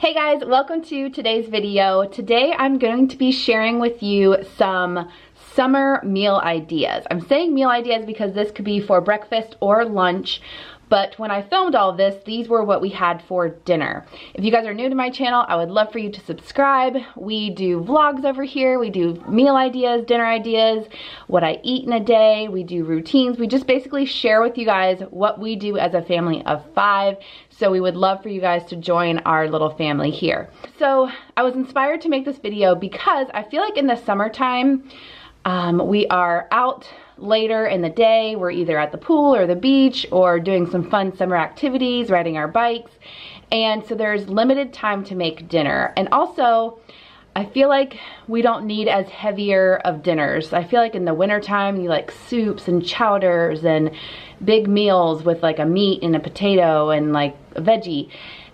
Hey guys, welcome to today's video. Today I'm going to be sharing with you some summer meal ideas. I'm saying meal ideas because this could be for breakfast or lunch, but when I filmed all this, these were what we had for dinner. If you guys are new to my channel, I would love for you to subscribe. We do vlogs over here. We do meal ideas, dinner ideas, what I eat in a day. We do routines. We just basically share with you guys what we do as a family of 5. So we would love for you guys to join our little family here. So I was inspired to make this video because I feel like in the summertime, we are out later in the day. We're either at the pool or the beach or doing some fun summer activities, riding our bikes. And so there's limited time to make dinner. And also, I feel like we don't need as heavier of dinners. I feel like in the wintertime, you like soups and chowders and big meals with like a meat and a potato and like a veggie.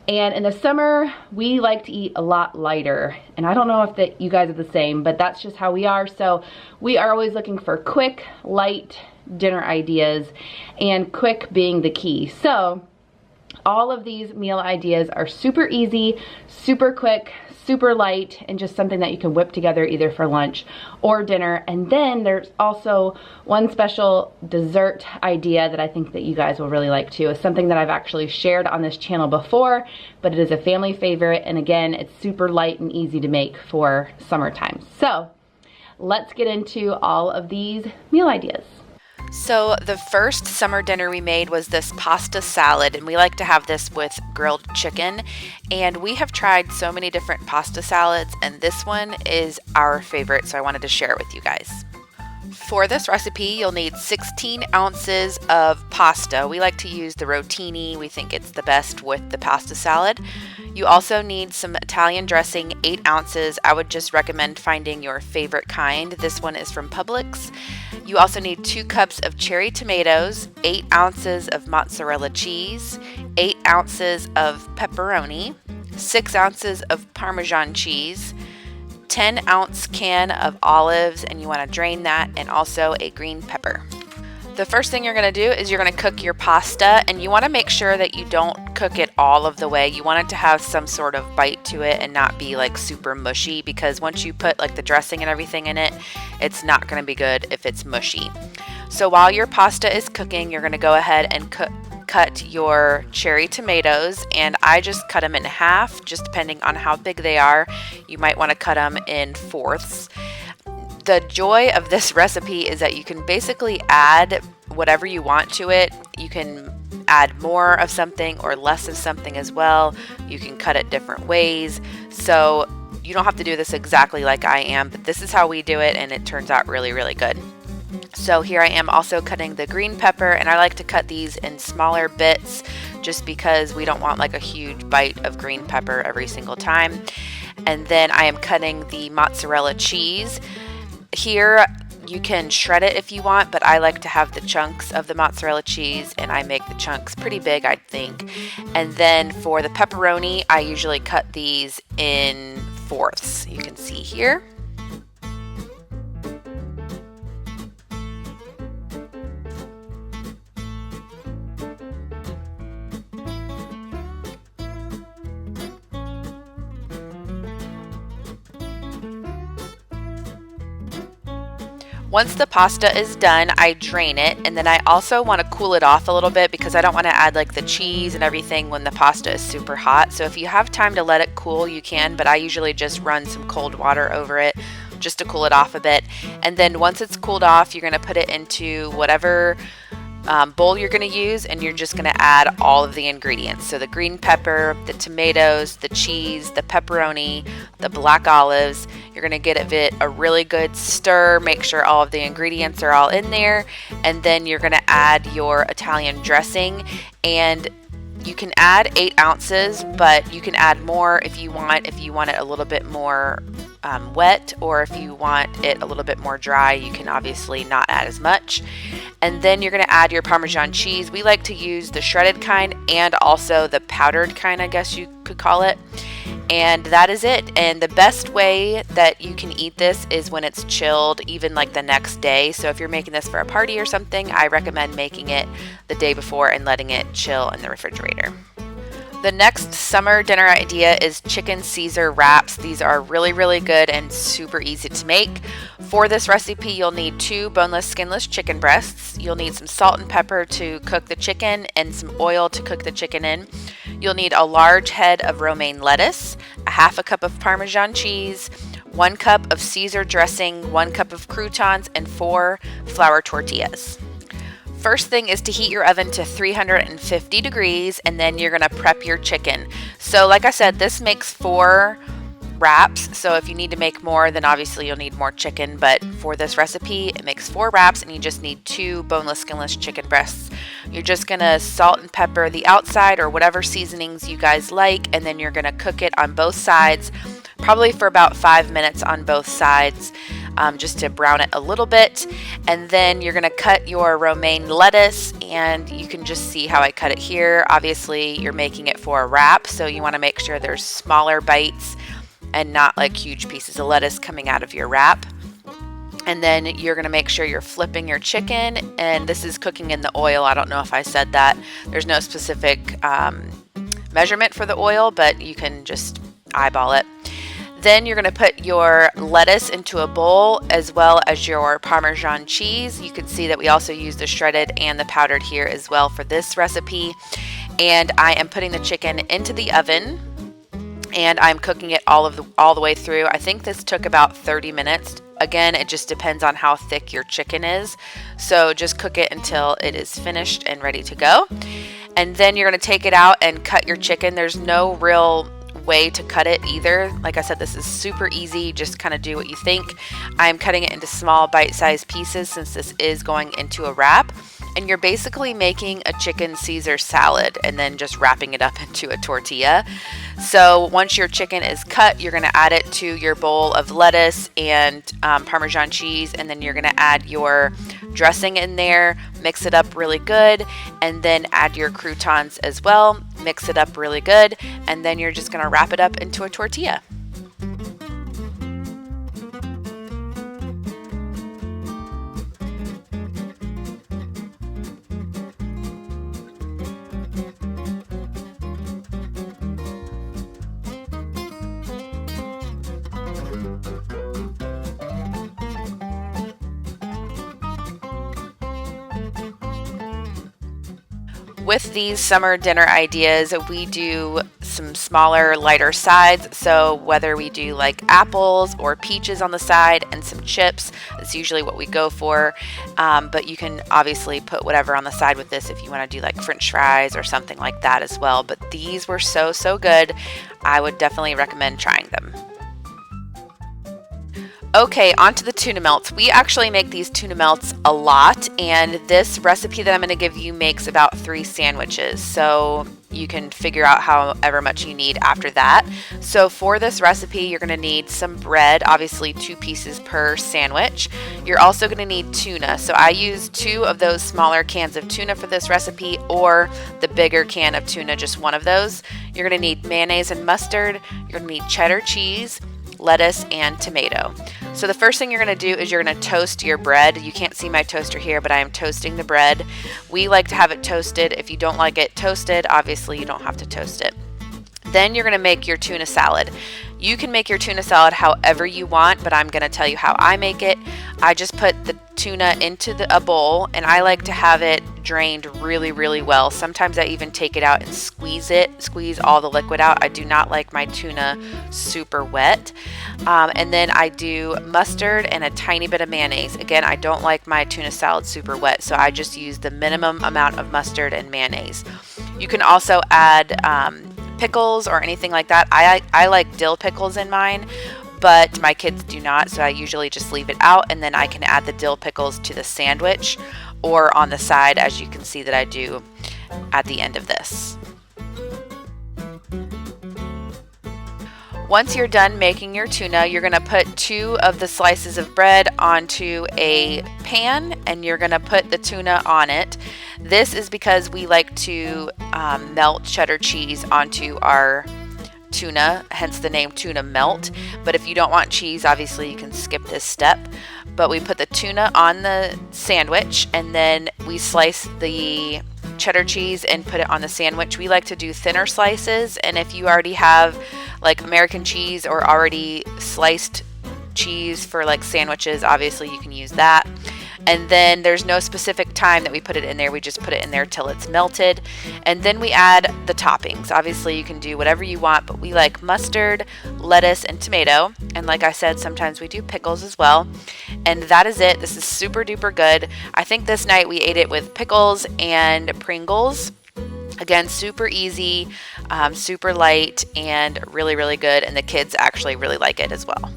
And in the summer, we like to eat a lot lighter. And I don't know if you guys are the same, but that's just how we are. So we are always looking for quick, light dinner ideas, and quick being the key. So all of these meal ideas are super easy, super quick, super light, and just something that you can whip together either for lunch or dinner. And then there's also one special dessert idea that I think that you guys will really like too. It's something that I've actually shared on this channel before, but it is a family favorite. And again, it's super light and easy to make for summertime. So let's get into all of these meal ideas. So the first summer dinner we made was this pasta salad, and we like to have this with grilled chicken. And we have tried so many different pasta salads, and this one is our favorite, so I wanted to share it with you guys. For this recipe, you'll need 16 ounces of pasta. We like to use the rotini. We think it's the best with the pasta salad. You also need some Italian dressing, 8 ounces. I would just recommend finding your favorite kind. This one is from Publix. You also need 2 cups of cherry tomatoes, 8 ounces of mozzarella cheese, 8 ounces of pepperoni, 6 ounces of Parmesan cheese, 10-ounce can of olives, and you want to drain that, and also a green pepper. The first thing you're going to do is you're going to cook your pasta, and you want to make sure that you don't cook it all of the way. You want it to have some sort of bite to it and not be like super mushy, because once you put like the dressing and everything in it, it's not going to be good if it's mushy. So while your pasta is cooking, you're going to go ahead and cut your cherry tomatoes, and I just cut them in half, just depending on how big they are. You might want to cut them in fourths. The joy of this recipe is that you can basically add whatever you want to it. You can add more of something or less of something as well. You can cut it different ways. So you don't have to do this exactly like I am, but this is how we do it, and it turns out really, really good. So here I am also cutting the green pepper, and I like to cut these in smaller bits just because we don't want like a huge bite of green pepper every single time. And then I am cutting the mozzarella cheese. Here you can shred it if you want, but I like to have the chunks of the mozzarella cheese, and I make the chunks pretty big, I think. And then for the pepperoni, I usually cut these in fourths. You can see here. Once the pasta is done, I drain it, and then I also want to cool it off a little bit because I don't want to add like the cheese and everything when the pasta is super hot. So if you have time to let it cool, you can, but I usually just run some cold water over it just to cool it off a bit. And then once it's cooled off, you're going to put it into whatever bowl you're going to use, and you're just going to add all of the ingredients. So the green pepper, the tomatoes, the cheese, the pepperoni, the black olives. You're going to give it a really good stir, make sure all of the ingredients are all in there, and then you're going to add your Italian dressing. And you can add 8 ounces, but you can add more if you want it a little bit more wet, or if you want it a little bit more dry, you can obviously not add as much. And then you're going to add your Parmesan cheese. We like to use the shredded kind and also the powdered kind, I guess you could call it. And that is it. And the best way that you can eat this is when it's chilled, even like the next day. So if you're making this for a party or something, I recommend making it the day before and letting it chill in the refrigerator. The next summer dinner idea is chicken Caesar wraps. These are really, really good and super easy to make. For this recipe, you'll need 2 boneless, skinless chicken breasts. You'll need some salt and pepper to cook the chicken and some oil to cook the chicken in. You'll need a large head of romaine lettuce, a half a cup of Parmesan cheese, 1 cup of Caesar dressing, 1 cup of croutons, and 4 flour tortillas. First thing is to heat your oven to 350 degrees, and then you're gonna prep your chicken. So like I said, this makes 4 wraps. So if you need to make more, then obviously you'll need more chicken. But for this recipe, it makes 4 wraps, and you just need 2 boneless, skinless chicken breasts. You're just gonna salt and pepper the outside or whatever seasonings you guys like, and then you're gonna cook it on both sides, probably for about 5 minutes on both sides. Just to brown it a little bit, and then you're gonna cut your romaine lettuce, and you can just see how I cut it here. Obviously you're making it for a wrap, so you want to make sure there's smaller bites and not like huge pieces of lettuce coming out of your wrap. And then you're gonna make sure you're flipping your chicken, and this is cooking in the oil. I don't know if I said that. There's no specific measurement for the oil, but you can just eyeball it. Then you're going to put your lettuce into a bowl as well as your Parmesan cheese. You can see that we also use the shredded and the powdered here as well for this recipe. And I am putting the chicken into the oven, and I'm cooking it all the way through. I think this took about 30 minutes. Again, it just depends on how thick your chicken is. So just cook it until it is finished and ready to go. And then you're going to take it out and cut your chicken. There's no real way to cut it either. Like I said, this is super easy. Just kind of do what you think. I'm cutting it into small bite-sized pieces since this is going into a wrap. And you're basically making a chicken Caesar salad and then just wrapping it up into a tortilla. So once your chicken is cut, you're going to add it to your bowl of lettuce and Parmesan cheese, and then you're going to add your dressing in there, mix it up really good, and then add your croutons as well, mix it up really good, and then you're just going to wrap it up into a tortilla. With these summer dinner ideas, we do some smaller, lighter sides. So whether we do like apples or peaches on the side and some chips, that's usually what we go for. But you can obviously put whatever on the side with this if you want to do like French fries or something like that as well. But these were so good. I would definitely recommend trying them. Okay, on to the tuna melts. We actually make these tuna melts a lot, and this recipe that I'm going to give you makes about 3 sandwiches. So you can figure out however much you need after that. So for this recipe, you're going to need some bread, obviously 2 pieces per sandwich. You're also going to need tuna. So I use 2 of those smaller cans of tuna for this recipe, or the bigger can of tuna, just 1 of those. You're going to need mayonnaise and mustard. You're going to need cheddar cheese, lettuce, and tomato. So the first thing you're going to do is you're going to toast your bread. You can't see my toaster here, but I am toasting the bread. We like to have it toasted. If you don't like it toasted, obviously you don't have to toast it. Then you're going to make your tuna salad. You can make your tuna salad however you want, but I'm going to tell you how I make it. I just put the tuna into a bowl, and I like to have it drained really well. Sometimes I even take it out and squeeze all the liquid out. I do not like my tuna super wet. And then I do mustard and a tiny bit of mayonnaise. Again, I don't like my tuna salad super wet, so I just use the minimum amount of mustard and mayonnaise. You can also add pickles or anything like that. I like dill pickles in mine, but my kids do not, so I usually just leave it out, and then I can add the dill pickles to the sandwich or on the side, as you can see that I do at the end of this. Once you're done making your tuna, you're going to put 2 of the slices of bread onto a pan, and you're going to put the tuna on it. This is because we like to melt cheddar cheese onto our tuna, hence the name Tuna Melt. But if you don't want cheese, obviously you can skip this step. But we put the tuna on the sandwich, and then we slice the cheddar cheese and put it on the sandwich. We like to do thinner slices, and if you already have like American cheese or already sliced cheese for like sandwiches, obviously you can use that. And then there's no specific time that we put it in there. We just put it in there till it's melted. And then we add the toppings. Obviously you can do whatever you want, but we like mustard, lettuce, and tomato. And like I said, sometimes we do pickles as well. And that is it. This is super duper good. I think this night we ate it with pickles and Pringles. Again, super easy, super light, and really, really good. And the kids actually really like it as well.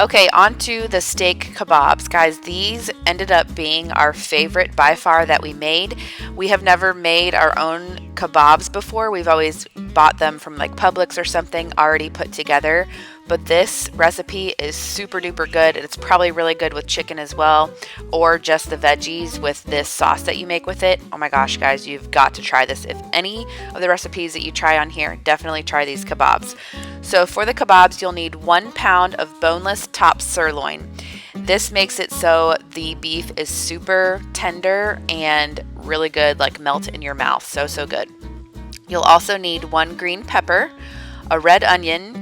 Okay, on to the steak kebabs. Guys, these ended up being our favorite by far that we made. We have never made our own kebabs before. We've always bought them from like Publix or something already put together. But this recipe is super duper good. It's probably really good with chicken as well, or just the veggies with this sauce that you make with it. Oh my gosh, guys, you've got to try this. If any of the recipes that you try on here, definitely try these kebabs. So for the kebabs, you'll need 1 pound of boneless top sirloin. This makes it so the beef is super tender and really good, like melt in your mouth. So, so good. You'll also need 1 green pepper, a red onion,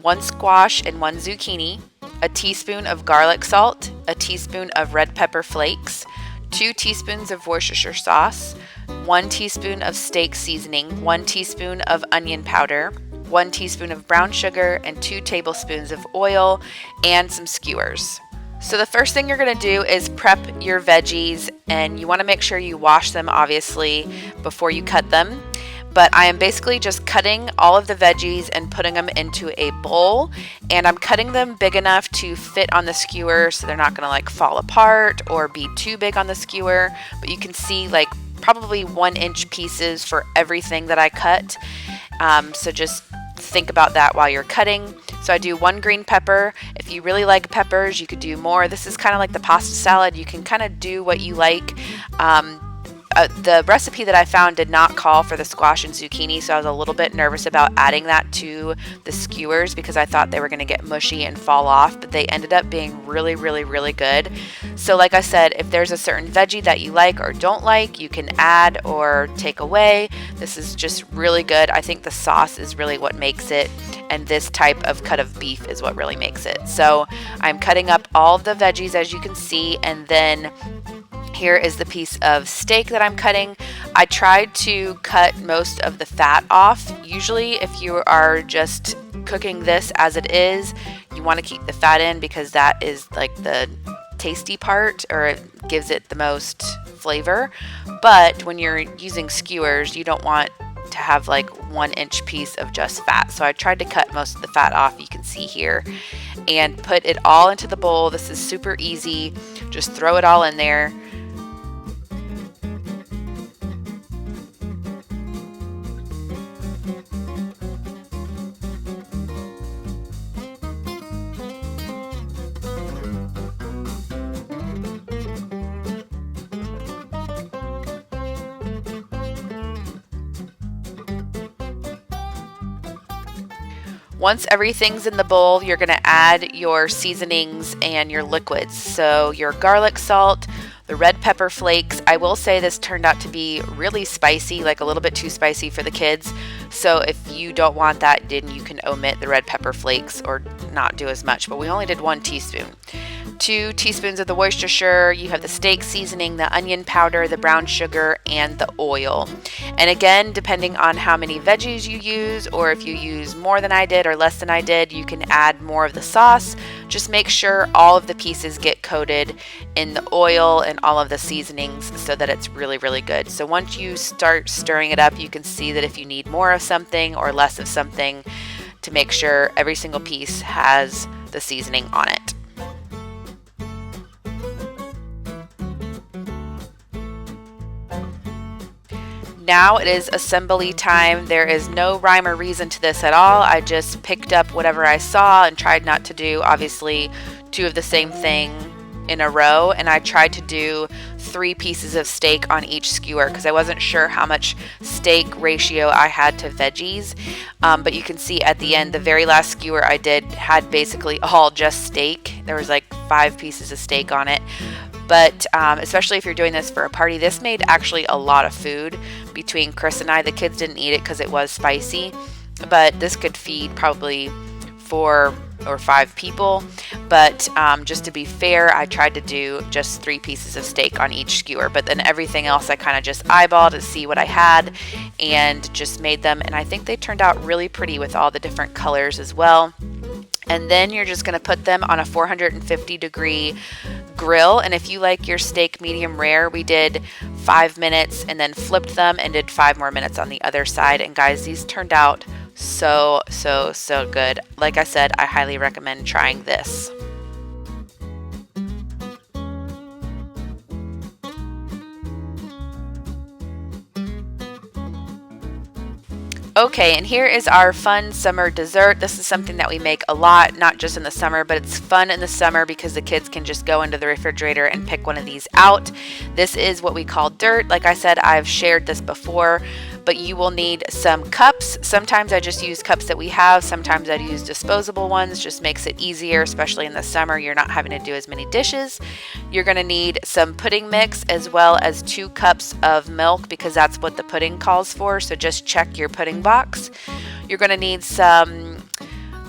1 squash and 1 zucchini, a teaspoon of garlic salt, a teaspoon of red pepper flakes, 2 teaspoons of Worcestershire sauce, 1 teaspoon of steak seasoning, 1 teaspoon of onion powder, 1 teaspoon of brown sugar, and 2 tablespoons of oil, and some skewers. So the first thing you're going to do is prep your veggies, and you want to make sure you wash them obviously before you cut them. But I am basically just cutting all of the veggies and putting them into a bowl, and I'm cutting them big enough to fit on the skewer so they're not going to like fall apart or be too big on the skewer. But you can see like probably 1-inch pieces for everything that I cut. So just think about that while you're cutting. So I do 1 green pepper. If you really like peppers, you could do more. This is kind of like the pasta salad. You can kind of do what you like. The recipe that I found did not call for the squash and zucchini, so I was a little bit nervous about adding that to the skewers because I thought they were going to get mushy and fall off, but they ended up being really, really, really good. So like I said, if there's a certain veggie that you like or don't like, you can add or take away. This is just really good. I think the sauce is really what makes it, and this type of cut of beef is what really makes it. So I'm cutting up all of the veggies as you can see, and then here is the piece of steak that I'm cutting. I tried to cut most of the fat off. Usually if you are just cooking this as it is, you want to keep the fat in because that is like the tasty part, or it gives it the most flavor. But when you're using skewers, you don't want to have like 1-inch piece of just fat. So I tried to cut most of the fat off, you can see here, and put it all into the bowl. This is super easy. Just throw it all in there. Once everything's in the bowl, you're going to add your seasonings and your liquids. So your garlic salt, the red pepper flakes. I will say this turned out to be really spicy, like a little bit too spicy for the kids. So if you don't want that, then you can omit the red pepper flakes or not do as much. But we only did 1 teaspoon. 2 teaspoons of the Worcestershire, you have the steak seasoning, the onion powder, the brown sugar, and the oil. And again, depending on how many veggies you use, or if you use more than I did or less than I did, you can add more of the sauce. Just make sure all of the pieces get coated in the oil and all of the seasonings so that it's really, really good. So once you start stirring it up, you can see that if you need more of something or less of something, to make sure every single piece has the seasoning on it. Now it is assembly time. There is no rhyme or reason to this at all. I just picked up whatever I saw and tried not to do, obviously, 2 of the same thing in a row, and I tried to do 3 pieces of steak on each skewer because I wasn't sure how much steak ratio I had to veggies. But you can see at the end, the very last skewer I did had basically all just steak. There was like 5 pieces of steak on it. But especially if you're doing this for a party, this made actually a lot of food between Chris and I. The kids didn't eat it because it was spicy, but this could feed probably 4 or 5 people. But just to be fair, I tried to do just 3 pieces of steak on each skewer, but then everything else I kind of just eyeballed to see what I had and just made them. And I think they turned out really pretty with all the different colors as well. And then you're just going to put them on a 450-degree grill. And if you like your steak medium rare, we did 5 minutes and then flipped them and did 5 more minutes on the other side. And guys, these turned out so good. Like I said, I highly recommend trying this. Okay, and here is our fun summer dessert. This is something that we make a lot, not just in the summer, but it's fun in the summer because the kids can just go into the refrigerator and pick one of these out. This is what we call dirt. Like I said, I've shared this before, but you will need some cups. Sometimes I just use cups that we have. Sometimes I use disposable ones. Just makes it easier, especially in the summer. You're not having to do as many dishes. You're going to need some pudding mix as well as 2 cups of milk because that's what the pudding calls for. So just check your pudding box. You're going to need some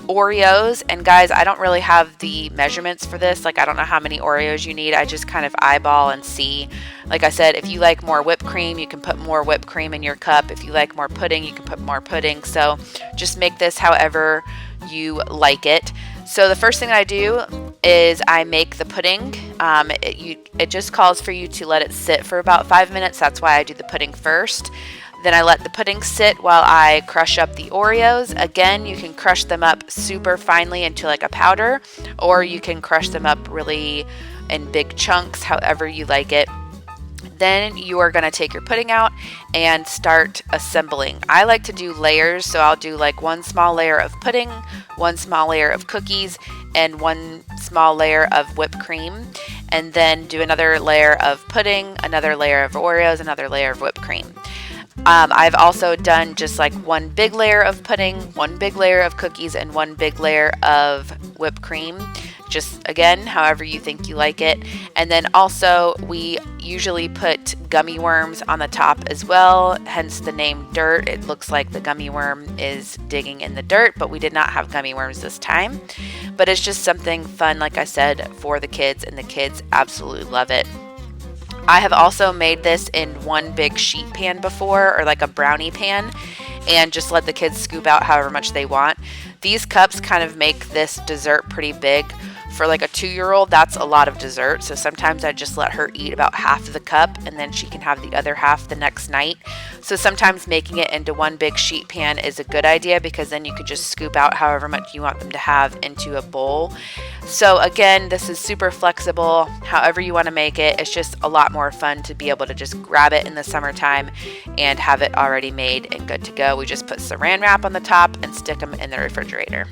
Oreos, and guys, I don't really have the measurements for this. Like, I don't know how many Oreos you need. I just kind of eyeball and see. Like I said, if you like more whipped cream, you can put more whipped cream in your cup. If you like more pudding, you can put more pudding. So just make this however you like it. So the first thing I do is I make the pudding. It just calls for you to let it sit for about 5 minutes. That's why I do the pudding first. Then I let the pudding sit while I crush up the Oreos. Again, you can crush them up super finely into like a powder, or you can crush them up really in big chunks, however you like it. Then you are going to take your pudding out and start assembling. I like to do layers, so I'll do like 1 small layer of pudding, 1 small layer of cookies, and 1 small layer of whipped cream, and then do another layer of pudding, another layer of Oreos, another layer of whipped cream. I've also done just like 1 big layer of pudding, 1 big layer of cookies, and 1 big layer of whipped cream. Just again, however you think you like it. And then also we usually put gummy worms on the top as well, hence the name dirt. It looks like the gummy worm is digging in the dirt, but we did not have gummy worms this time. But it's just something fun, like I said, for the kids, and the kids absolutely love it. I have also made this in 1 big sheet pan before, or like a brownie pan, and just let the kids scoop out however much they want. These cups kind of make this dessert pretty big. For like a 2-year-old, that's a lot of dessert. So sometimes I just let her eat about half of the cup, and then she can have the other half the next night. So sometimes making it into 1 big sheet pan is a good idea because then you could just scoop out however much you want them to have into a bowl. So again, this is super flexible. However you want to make it, it's just a lot more fun to be able to just grab it in the summertime and have it already made and good to go. We just put saran wrap on the top and stick them in the refrigerator.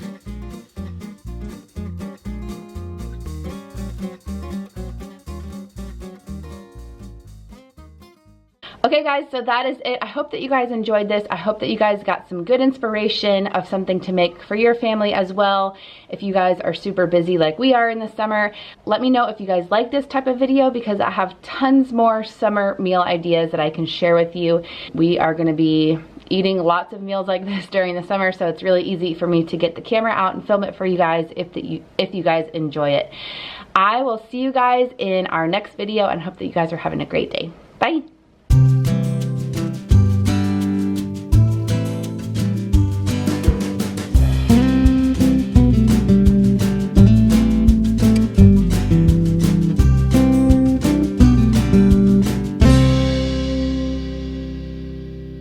Okay guys, so that is it. I hope that you guys enjoyed this. I hope that you guys got some good inspiration of something to make for your family as well. If you guys are super busy like we are in the summer, let me know if you guys like this type of video because I have tons more summer meal ideas that I can share with you. We are going to be eating lots of meals like this during the summer, so it's really easy for me to get the camera out and film it for you guys if you guys enjoy it. I will see you guys in our next video and hope that you guys are having a great day. Bye.